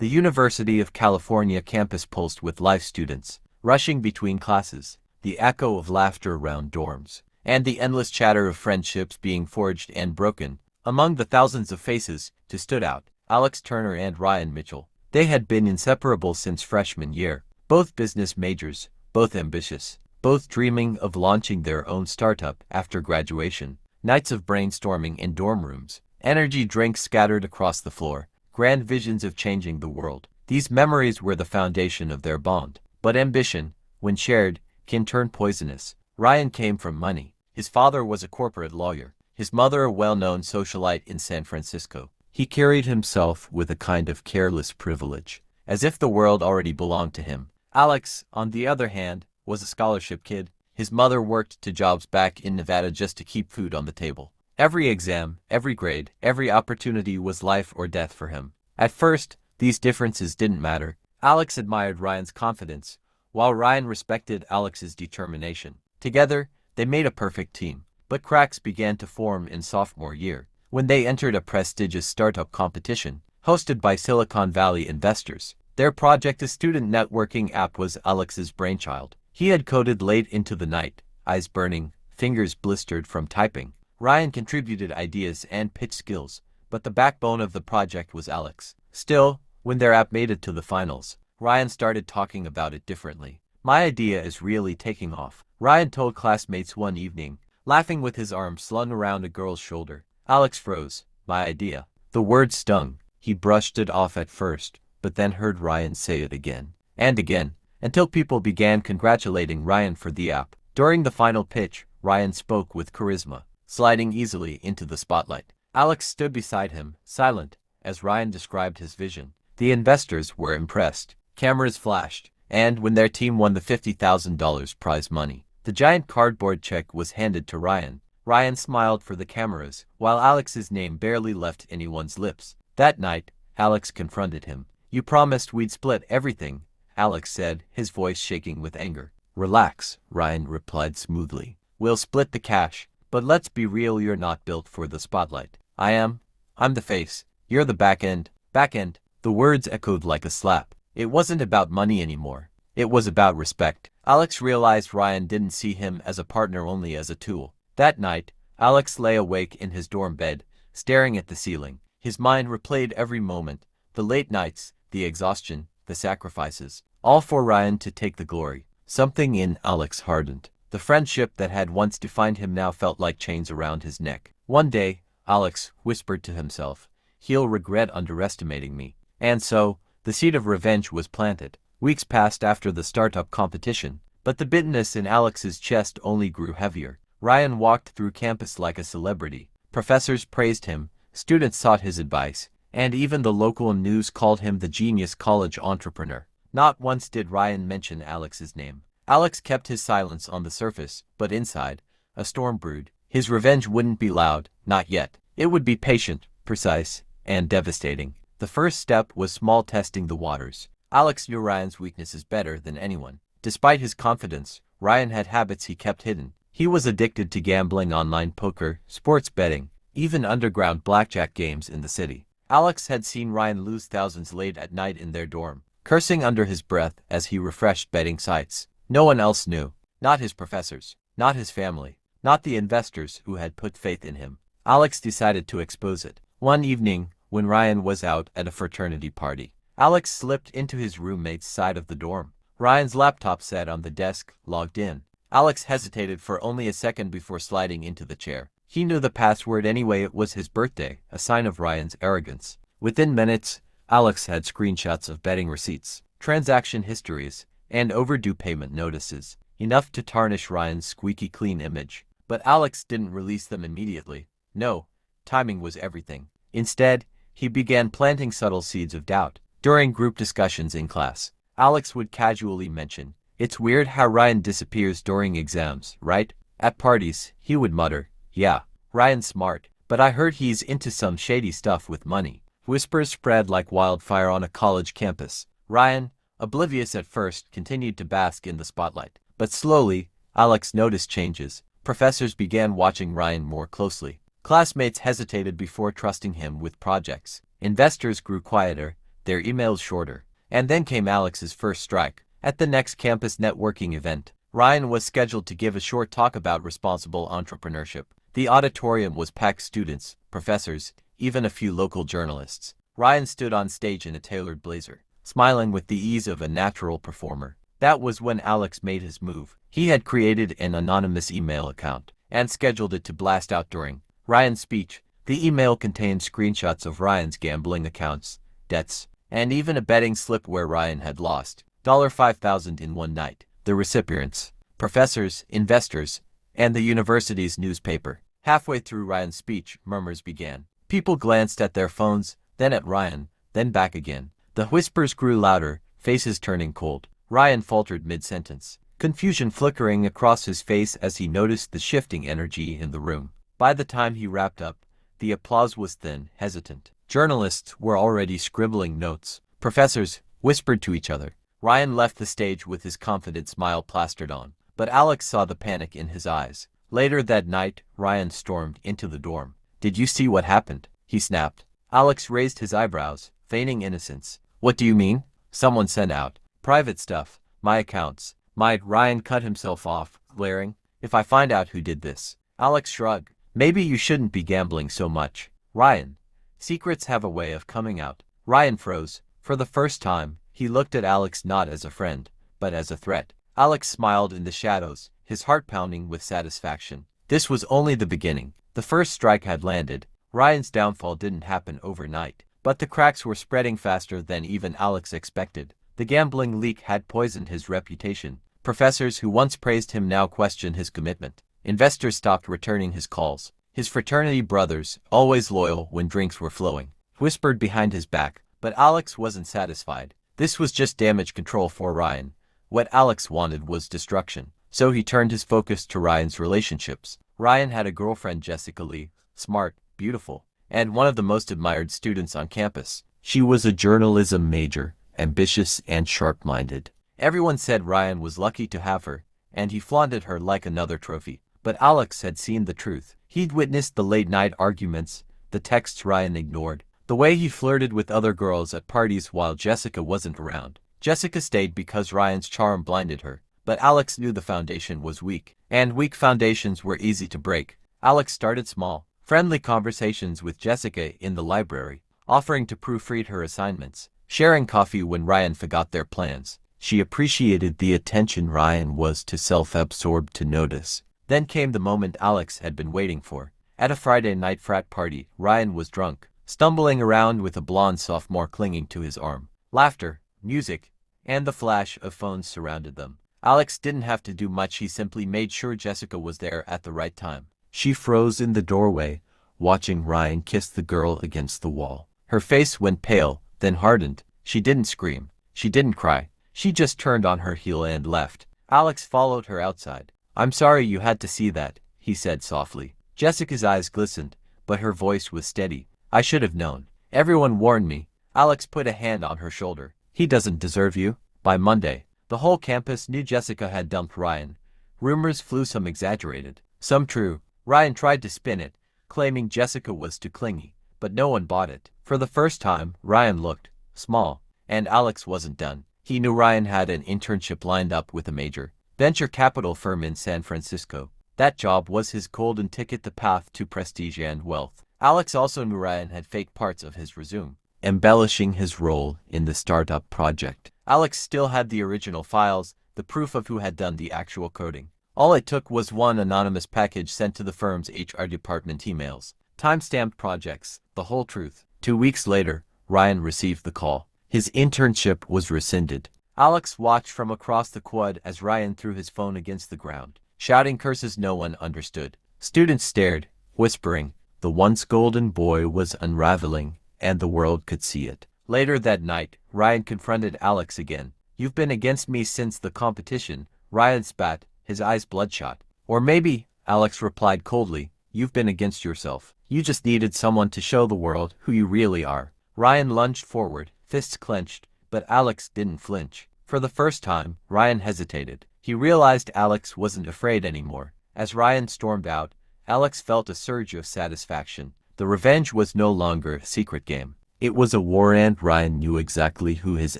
The University of California campus pulsed with life students, rushing between classes, the echo of laughter around dorms, and the endless chatter of friendships being forged and broken. Among the thousands of faces who stood out, Alex Turner and Ryan Mitchell. They had been inseparable since freshman year, both business majors, both ambitious, both dreaming of launching their own startup after graduation. Nights of brainstorming in dorm rooms, energy drinks scattered across the floor, grand visions of changing the world. These memories were the foundation of their bond. But ambition, when shared, can turn poisonous. Ryan came from money. His father was a corporate lawyer, his mother a well-known socialite in San Francisco. He carried himself with a kind of careless privilege, as if the world already belonged to him. Alex, on the other hand, was a scholarship kid. His mother worked 2 jobs back in Nevada just to keep food on the table. Every exam, every grade, every opportunity was life or death for him. At first, these differences didn't matter. Alex admired Ryan's confidence, while Ryan respected Alex's determination. Together, they made a perfect team. But cracks began to form in sophomore year, when they entered a prestigious startup competition, hosted by Silicon Valley investors. Their project, a student networking app, was Alex's brainchild. He had coded late into the night, eyes burning, fingers blistered from typing. Ryan contributed ideas and pitch skills, but the backbone of the project was Alex. Still, when their app made it to the finals, Ryan started talking about it differently. "My idea is really taking off," Ryan told classmates one evening, laughing with his arm slung around a girl's shoulder. Alex froze. "My idea." The word stung. He brushed it off at first, but then heard Ryan say it again and again, until people began congratulating Ryan for the app. During the final pitch, Ryan spoke with charisma, sliding easily into the spotlight. Alex stood beside him, silent, as Ryan described his vision. The investors were impressed. Cameras flashed, and when their team won the $50,000 prize money, the giant cardboard check was handed to Ryan. Ryan smiled for the cameras, while Alex's name barely left anyone's lips. That night, Alex confronted him. "You promised we'd split everything," Alex said, his voice shaking with anger. "Relax," Ryan replied smoothly. "We'll split the cash, but let's be real, you're not built for the spotlight. I am. I'm the face. You're the back end." Back end. The words echoed like a slap. It wasn't about money anymore. It was about respect. Alex realized Ryan didn't see him as a partner, only as a tool. That night, Alex lay awake in his dorm bed, staring at the ceiling. His mind replayed every moment, the late nights, the exhaustion, the sacrifices, all for Ryan to take the glory. Something in Alex hardened. The friendship that had once defined him now felt like chains around his neck. One day, Alex whispered to himself, "He'll regret underestimating me." And so, the seed of revenge was planted. Weeks passed after the startup competition, but the bitterness in Alex's chest only grew heavier. Ryan walked through campus like a celebrity. Professors praised him, students sought his advice, and even the local news called him the genius college entrepreneur. Not once did Ryan mention Alex's name. Alex kept his silence on the surface, but inside, a storm brewed. His revenge wouldn't be loud, not yet. It would be patient, precise, and devastating. The first step was small, testing the waters. Alex knew Ryan's weaknesses better than anyone. Despite his confidence, Ryan had habits he kept hidden. He was addicted to gambling, online poker, sports betting, even underground blackjack games in the city. Alex had seen Ryan lose thousands late at night in their dorm, cursing under his breath as he refreshed betting sites. No one else knew. Not his professors, not his family, not the investors who had put faith in him. Alex decided to expose it. One evening, when Ryan was out at a fraternity party, Alex slipped into his roommate's side of the dorm. Ryan's laptop sat on the desk, logged in. Alex hesitated for only a second before sliding into the chair. He knew the password anyway. It was his birthday, a sign of Ryan's arrogance. Within minutes, Alex had screenshots of betting receipts, transaction histories, and overdue payment notices, enough to tarnish Ryan's squeaky clean image. But Alex didn't release them immediately. No, timing was everything. Instead, he began planting subtle seeds of doubt. During group discussions in class, Alex would casually mention, "It's weird how Ryan disappears during exams, right?" At parties, he would mutter, "Yeah, Ryan's smart, but I heard he's into some shady stuff with money." Whispers spread like wildfire on a college campus. Ryan, oblivious at first, continued to bask in the spotlight. But slowly, Alex noticed changes. Professors began watching Ryan more closely. Classmates hesitated before trusting him with projects. Investors grew quieter, their emails shorter. And then came Alex's first strike. At the next campus networking event, Ryan was scheduled to give a short talk about responsible entrepreneurship. The auditorium was packed students, professors, even a few local journalists. Ryan stood on stage in a tailored blazer, smiling with the ease of a natural performer. That was when Alex made his move. He had created an anonymous email account and scheduled it to blast out during Ryan's speech. The email contained screenshots of Ryan's gambling accounts, debts, and even a betting slip where Ryan had lost $5,000 in one night. The recipients, professors, investors, and the university's newspaper. Halfway through Ryan's speech, murmurs began. People glanced at their phones, then at Ryan, then back again. The whispers grew louder, faces turning cold. Ryan faltered mid-sentence, confusion flickering across his face as he noticed the shifting energy in the room. By the time he wrapped up, the applause was thin, hesitant. Journalists were already scribbling notes. Professors whispered to each other. Ryan left the stage with his confident smile plastered on, but Alex saw the panic in his eyes. Later that night, Ryan stormed into the dorm. "Did you see what happened?" he snapped. Alex raised his eyebrows, feigning innocence. "What do you mean?" "Someone sent out private stuff, my accounts." Ryan cut himself off, glaring. "If I find out who did this." Alex shrugged. "Maybe you shouldn't be gambling so much, Ryan. Secrets have a way of coming out." Ryan froze. For the first time, he looked at Alex not as a friend, but as a threat. Alex smiled in the shadows, his heart pounding with satisfaction. This was only the beginning. The first strike had landed. Ryan's downfall didn't happen overnight, but the cracks were spreading faster than even Alex expected. The gambling leak had poisoned his reputation. Professors who once praised him now questioned his commitment. Investors stopped returning his calls. His fraternity brothers, always loyal when drinks were flowing, whispered behind his back, but Alex wasn't satisfied. This was just damage control for Ryan. What Alex wanted was destruction. So he turned his focus to Ryan's relationships. Ryan had a girlfriend, Jessica Lee, smart, beautiful, and one of the most admired students on campus. She was a journalism major, ambitious and sharp-minded. Everyone said Ryan was lucky to have her, and he flaunted her like another trophy. But Alex had seen the truth. He'd witnessed the late-night arguments, the texts Ryan ignored, the way he flirted with other girls at parties while Jessica wasn't around. Jessica stayed because Ryan's charm blinded her, but Alex knew the foundation was weak, and weak foundations were easy to break. Alex started small, friendly conversations with Jessica in the library, offering to proofread her assignments, sharing coffee when Ryan forgot their plans. She appreciated the attention Ryan was too self-absorbed to notice. Then came the moment Alex had been waiting for. At a Friday night frat party, Ryan was drunk, stumbling around with a blonde sophomore clinging to his arm. Laughter, music, and the flash of phones surrounded them. Alex didn't have to do much, he simply made sure Jessica was there at the right time. She froze in the doorway, watching Ryan kiss the girl against the wall. Her face went pale, then hardened. She didn't scream. She didn't cry. She just turned on her heel and left. Alex followed her outside. "I'm sorry you had to see that," he said softly. Jessica's eyes glistened, but her voice was steady. "I should have known. Everyone warned me." Alex put a hand on her shoulder. "He doesn't deserve you." By Monday, the whole campus knew Jessica had dumped Ryan. Rumors flew, some exaggerated, some true. Ryan tried to spin it, claiming Jessica was too clingy, but no one bought it. For the first time, Ryan looked small, and Alex wasn't done. He knew Ryan had an internship lined up with a major venture capital firm in San Francisco. That job was his golden ticket, the path to prestige and wealth. Alex also knew Ryan had faked parts of his resume, embellishing his role in the startup project. Alex still had the original files, the proof of who had done the actual coding. All it took was one anonymous package sent to the firm's HR department emails. Time-stamped projects, the whole truth. 2 weeks later, Ryan received the call. His internship was rescinded. Alex watched from across the quad as Ryan threw his phone against the ground, shouting curses no one understood. Students stared, whispering. The once golden boy was unraveling, and the world could see it. Later that night, Ryan confronted Alex again. "You've been against me since the competition," Ryan spat, his eyes bloodshot. "Or maybe," Alex replied coldly, "you've been against yourself. You just needed someone to show the world who you really are." Ryan lunged forward, fists clenched, but Alex didn't flinch. For the first time, Ryan hesitated. He realized Alex wasn't afraid anymore. As Ryan stormed out, Alex felt a surge of satisfaction. The revenge was no longer a secret game. It was a war and Ryan knew exactly who his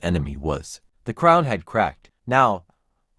enemy was. The crown had cracked. Now,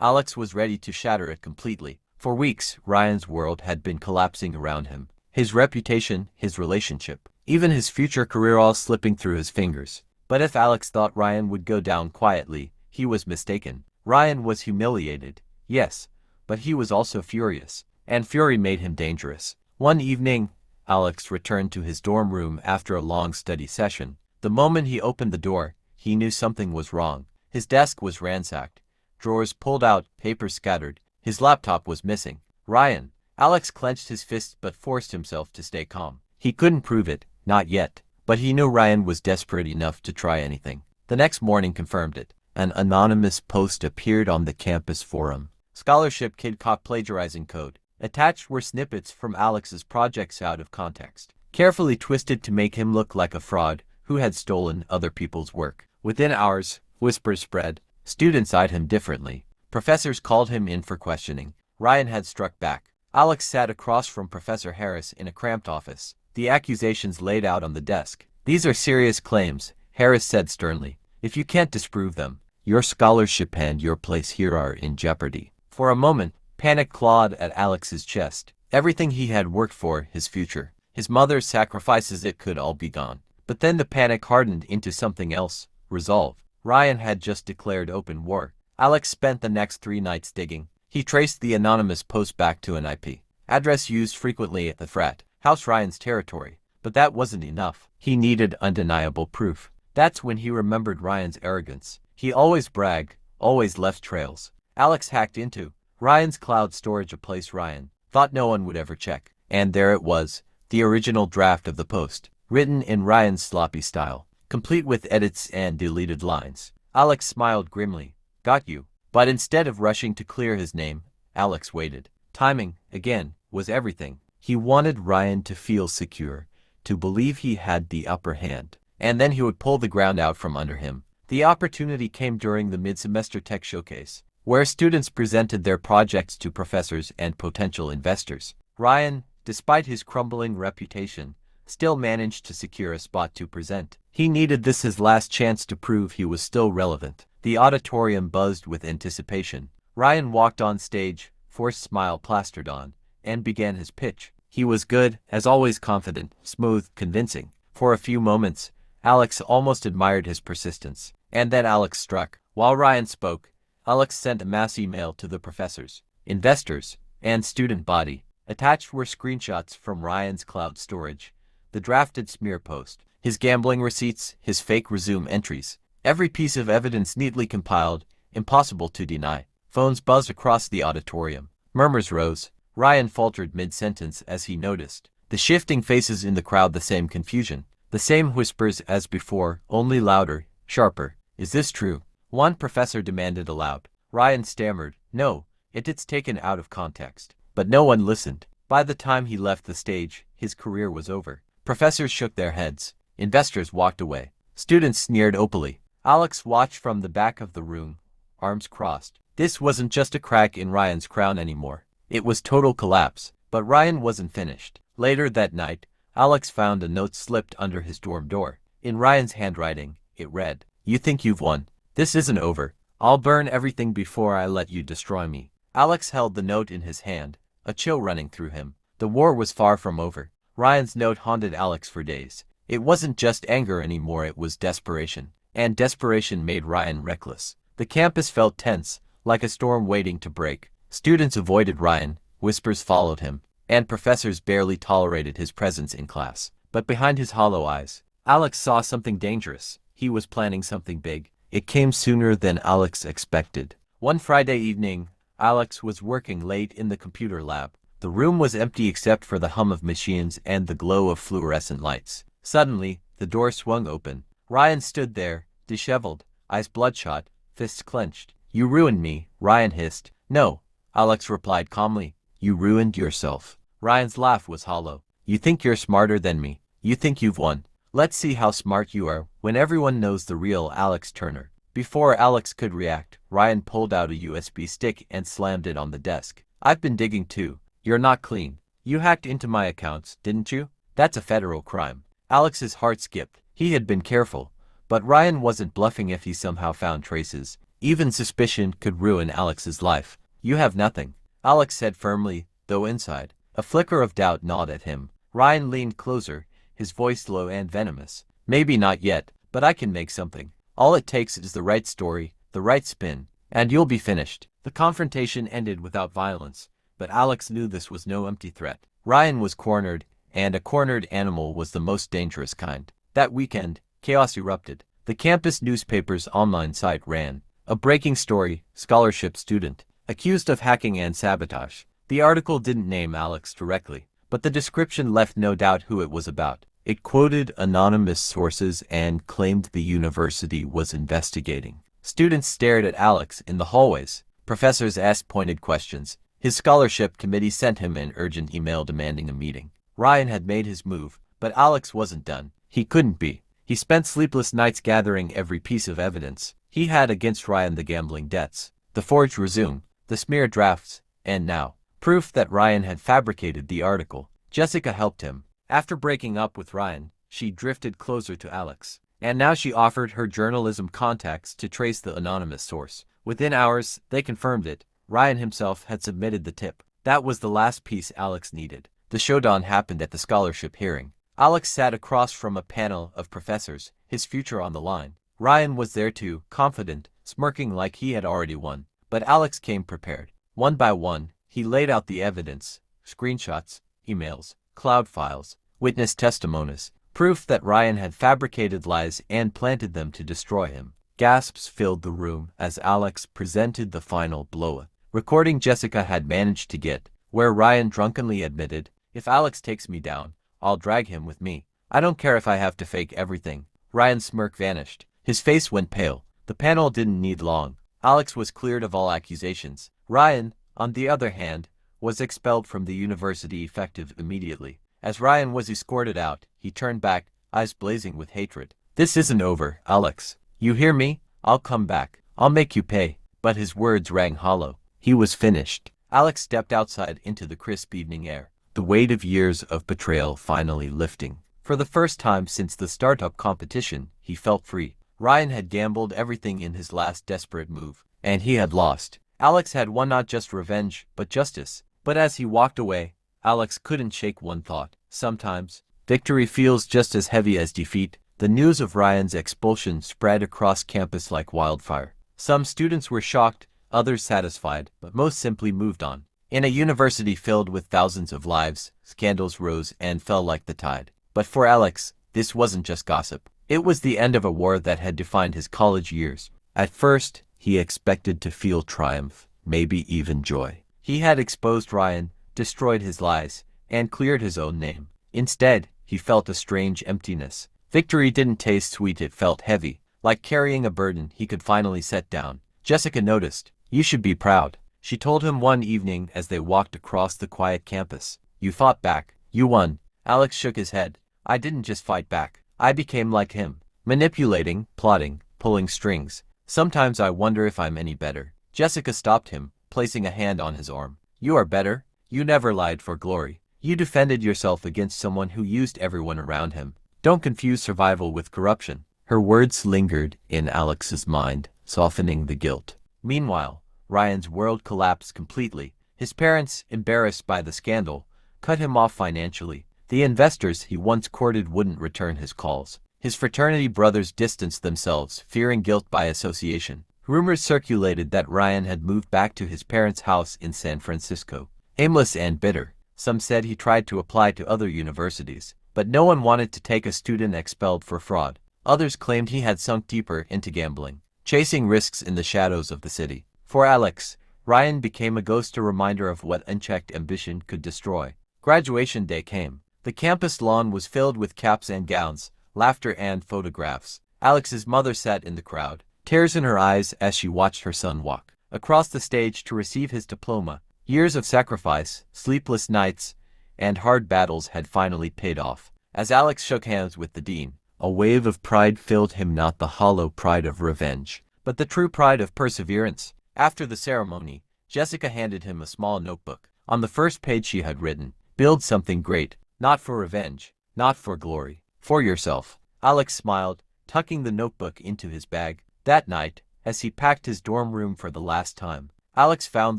Alex was ready to shatter it completely. For weeks, Ryan's world had been collapsing around him. His reputation, his relationship, even his future career all slipping through his fingers. But if Alex thought Ryan would go down quietly, he was mistaken. Ryan was humiliated, yes, but he was also furious, and fury made him dangerous. One evening, Alex returned to his dorm room after a long study session. The moment he opened the door, he knew something was wrong. His desk was ransacked, drawers pulled out, papers scattered. His laptop was missing. Ryan. Alex clenched his fists but forced himself to stay calm. He couldn't prove it, not yet, but he knew Ryan was desperate enough to try anything. The next morning confirmed it. An anonymous post appeared on the campus forum. Scholarship kid caught plagiarizing code. Attached were snippets from Alex's projects out of context, carefully twisted to make him look like a fraud who had stolen other people's work. Within hours, whispers spread. Students eyed him differently. Professors called him in for questioning. Ryan had struck back. Alex sat across from Professor Harris in a cramped office, the accusations laid out on the desk. "These are serious claims," Harris said sternly. "If you can't disprove them, your scholarship and your place here are in jeopardy." For a moment, panic clawed at Alex's chest. Everything he had worked for, his future, his mother's sacrifices, it could all be gone. But then the panic hardened into something else, resolve. Ryan had just declared open war. Alex spent the next 3 nights digging. He traced the anonymous post back to an IP address used frequently at the frat house, Ryan's territory. But that wasn't enough. He needed undeniable proof. That's when he remembered Ryan's arrogance. He always bragged, always left trails. Alex hacked into Ryan's cloud storage, a place Ryan thought no one would ever check. And there it was, the original draft of the post, written in Ryan's sloppy style, complete with edits and deleted lines. Alex smiled grimly. Got you. But instead of rushing to clear his name, Alex waited. Timing, again, was everything. He wanted Ryan to feel secure, to believe he had the upper hand, and then he would pull the ground out from under him. The opportunity came during the mid-semester tech showcase, where students presented their projects to professors and potential investors. Ryan, despite his crumbling reputation, still managed to secure a spot to present. He needed this, his last chance to prove he was still relevant. The auditorium buzzed with anticipation. Ryan walked on stage, forced smile plastered on, and began his pitch. He was good, as always, confident, smooth, convincing. For a few moments, Alex almost admired his persistence. And then Alex struck. While Ryan spoke, Alex sent a mass email to the professors, investors, and student body. Attached were screenshots from Ryan's cloud storage, the drafted smear post, his gambling receipts, his fake resume entries. Every piece of evidence neatly compiled, impossible to deny. Phones buzzed across the auditorium. Murmurs rose. Ryan faltered mid-sentence as he noticed the shifting faces in the crowd, the same confusion, the same whispers as before, only louder, sharper. "Is this true?" one professor demanded aloud. Ryan stammered, "No, it's taken out of context." But no one listened. By the time he left the stage, his career was over. Professors shook their heads. Investors walked away. Students sneered openly. Alex watched from the back of the room, arms crossed. This wasn't just a crack in Ryan's crown anymore. It was total collapse. But Ryan wasn't finished. Later that night, Alex found a note slipped under his dorm door. In Ryan's handwriting, it read, "You think you've won? This isn't over. I'll burn everything before I let you destroy me." Alex held the note in his hand, a chill running through him. The war was far from over. Ryan's note haunted Alex for days. It wasn't just anger anymore, it was desperation. And desperation made Ryan reckless. The campus felt tense, like a storm waiting to break. Students avoided Ryan, whispers followed him, and professors barely tolerated his presence in class. But behind his hollow eyes, Alex saw something dangerous. He was planning something big. It came sooner than Alex expected. One Friday evening, Alex was working late in the computer lab. The room was empty except for the hum of machines and the glow of fluorescent lights. Suddenly, the door swung open. Ryan stood there, disheveled, eyes bloodshot, fists clenched. "You ruined me," Ryan hissed. "No," Alex replied calmly. "You ruined yourself." Ryan's laugh was hollow. "You think you're smarter than me. You think you've won. Let's see how smart you are when everyone knows the real Alex Turner." Before Alex could react, Ryan pulled out a USB stick and slammed it on the desk. "I've been digging too. You're not clean. You hacked into my accounts, didn't you? That's a federal crime." Alex's heart skipped. He had been careful, but Ryan wasn't bluffing if he somehow found traces. Even suspicion could ruin Alex's life. You have nothing, Alex said firmly, though inside, a flicker of doubt gnawed at him. Ryan leaned closer, his voice low and venomous. Maybe not yet, but I can make something. All it takes is the right story, the right spin, and you'll be finished. The confrontation ended without violence, but Alex knew this was no empty threat. Ryan was cornered, and a cornered animal was the most dangerous kind. That weekend, chaos erupted. The campus newspaper's online site ran a breaking story: scholarship student accused of hacking and sabotage. The article didn't name Alex directly, but the description left no doubt who it was about. It quoted anonymous sources and claimed the university was investigating. Students stared at Alex in the hallways. Professors asked pointed questions. His scholarship committee sent him an urgent email demanding a meeting. Ryan had made his move, but Alex wasn't done. He couldn't be. He spent sleepless nights gathering every piece of evidence he had against Ryan: the gambling debts, the forged resume, the smear drafts, and now, proof that Ryan had fabricated the article. Jessica helped him. After breaking up with Ryan, she drifted closer to Alex, and now she offered her journalism contacts to trace the anonymous source. Within hours, they confirmed it. Ryan himself had submitted the tip. That was the last piece Alex needed. The showdown happened at the scholarship hearing. Alex sat across from a panel of professors, his future on the line. Ryan was there too, confident, smirking like he had already won. But Alex came prepared. One by one, he laid out the evidence: screenshots, emails, cloud files, witness testimonies, proof that Ryan had fabricated lies and planted them to destroy him. Gasps filled the room as Alex presented the final blow. Recording Jessica had managed to get, where Ryan drunkenly admitted, "If Alex takes me down, I'll drag him with me. I don't care if I have to fake everything." Ryan's smirk vanished. His face went pale. The panel didn't need long. Alex was cleared of all accusations. Ryan, on the other hand, was expelled from the university effective immediately. As Ryan was escorted out, he turned back, eyes blazing with hatred. "This isn't over, Alex. You hear me? I'll come back. I'll make you pay." But his words rang hollow. He was finished. Alex stepped outside into the crisp evening air, the weight of years of betrayal finally lifting. For the first time since the startup competition, he felt free. Ryan had gambled everything in his last desperate move, and he had lost. Alex had won not just revenge, but justice. But as he walked away, Alex couldn't shake one thought. Sometimes, victory feels just as heavy as defeat. The news of Ryan's expulsion spread across campus like wildfire. Some students were shocked, others satisfied, but most simply moved on. In a university filled with thousands of lives, scandals rose and fell like the tide. But for Alex, this wasn't just gossip. It was the end of a war that had defined his college years. At first, he expected to feel triumph, maybe even joy. He had exposed Ryan, destroyed his lies, and cleared his own name. Instead, he felt a strange emptiness. Victory didn't taste sweet, it felt heavy, like carrying a burden he could finally set down. Jessica noticed. "You should be proud," she told him one evening as they walked across the quiet campus. "You fought back. You won." Alex shook his head. "I didn't just fight back. I became like him, manipulating, plotting, pulling strings. Sometimes I wonder if I'm any better." Jessica stopped him, placing a hand on his arm. "You are better. You never lied for glory. You defended yourself against someone who used everyone around him. Don't confuse survival with corruption." Her words lingered in Alex's mind, softening the guilt. Meanwhile, Ryan's world collapsed completely. His parents, embarrassed by the scandal, cut him off financially. The investors he once courted wouldn't return his calls. His fraternity brothers distanced themselves, fearing guilt by association. Rumors circulated that Ryan had moved back to his parents' house in San Francisco. Aimless and bitter, some said he tried to apply to other universities, but no one wanted to take a student expelled for fraud. Others claimed he had sunk deeper into gambling, chasing risks in the shadows of the city. For Alex, Ryan became a ghost, a reminder of what unchecked ambition could destroy. Graduation day came. The campus lawn was filled with caps and gowns, laughter and photographs. Alex's mother sat in the crowd, tears in her eyes as she watched her son walk across the stage to receive his diploma. Years of sacrifice, sleepless nights, and hard battles had finally paid off. As Alex shook hands with the dean, a wave of pride filled him, not the hollow pride of revenge, but the true pride of perseverance. After the ceremony, Jessica handed him a small notebook. On the first page she had written, "Build something great, not for revenge, not for glory, for yourself." Alex smiled, tucking the notebook into his bag. That night, as he packed his dorm room for the last time, Alex found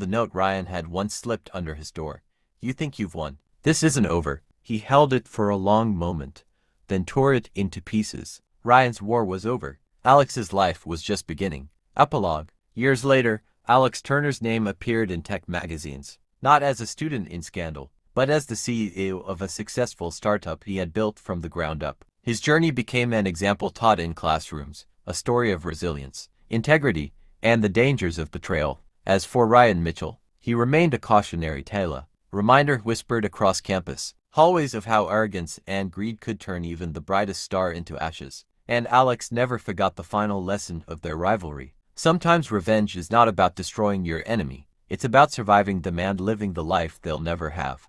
the note Ryan had once slipped under his door. "You think you've won? This isn't over." He held it for a long moment, then tore it into pieces. Ryan's war was over. Alex's life was just beginning. Epilogue. Years later, Alex Turner's name appeared in tech magazines, not as a student in scandal, but as the CEO of a successful startup he had built from the ground up. His journey became an example taught in classrooms, a story of resilience, integrity, and the dangers of betrayal. As for Ryan Mitchell, he remained a cautionary tale, a reminder whispered across campus hallways of how arrogance and greed could turn even the brightest star into ashes. And Alex never forgot the final lesson of their rivalry. Sometimes revenge is not about destroying your enemy, it's about surviving them and living the life they'll never have.